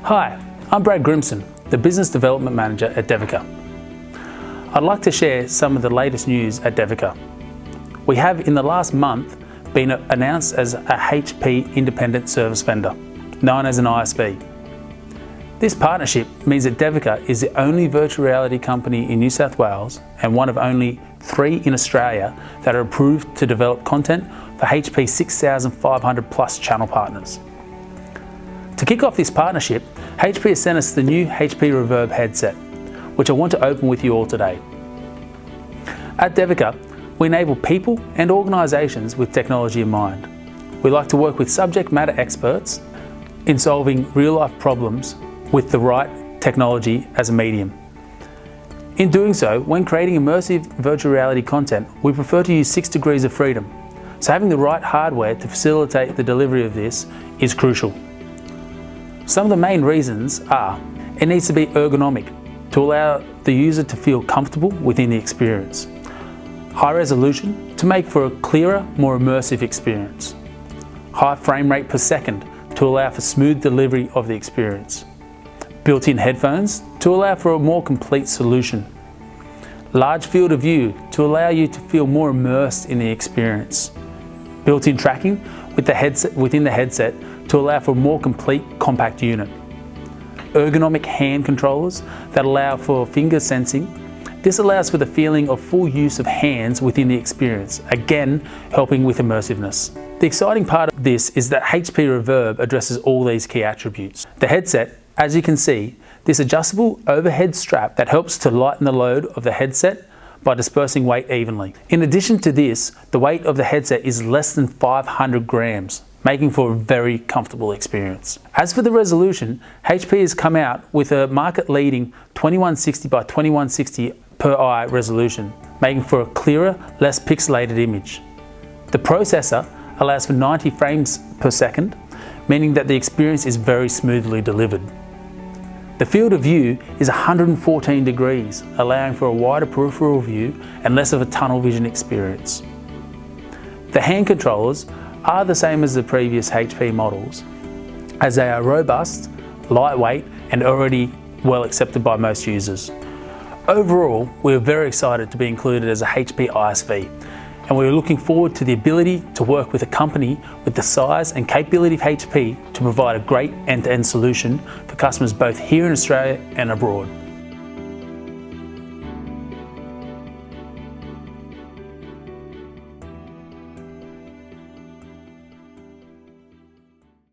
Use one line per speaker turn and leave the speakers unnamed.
Hi, I'm Brad Grimson, the Business Development Manager at Devika. I'd like to share some of the latest news at Devika. We have in the last month been announced as a HP independent service vendor, known as an ISV. This partnership means that Devika is the only virtual reality company in New South Wales and one of only 3 in Australia that are approved to develop content for HP 6,500 plus channel partners. To kick off this partnership, HP has sent us the new HP Reverb headset, which I want to open with you all today. At Devika, we enable people and organisations with technology in mind. We like to work with subject matter experts in solving real-life problems with the right technology as a medium. In doing so, when creating immersive virtual reality content, we prefer to use 6 degrees of freedom. So having the right hardware to facilitate the delivery of this is crucial. Some of the main reasons are, it needs to be ergonomic to allow the user to feel comfortable within the experience. High resolution to make for a clearer, more immersive experience. High frame rate per second to allow for smooth delivery of the experience. Built-in headphones to allow for a more complete solution. Large field of view to allow you to feel more immersed in the experience. Built-in tracking with the headset, within the headset to allow for a more complete compact unit. Ergonomic hand controllers that allow for finger sensing. This allows for the feeling of full use of hands within the experience, again helping with immersiveness. The exciting part of this is that HP Reverb addresses all these key attributes. The headset, as you can see, this adjustable overhead strap that helps to lighten the load of the headset by dispersing weight evenly. In addition to this, the weight of the headset is less than 500 grams, making for a very comfortable experience. As for the resolution, HP has come out with a market-leading 2160 by 2160 per eye resolution, making for a clearer, less pixelated image. The processor allows for 90 frames per second, meaning that the experience is very smoothly delivered. The field of view is 114 degrees, allowing for a wider peripheral view and less of a tunnel vision experience. The hand controllers are the same as the previous HP models, as they are robust, lightweight, and already well accepted by most users. Overall, we are very excited to be included as a HP ISV, and we are looking forward to the ability to work with a company with the size and capability of HP to provide a great end-to-end solution for customers both here in Australia and abroad.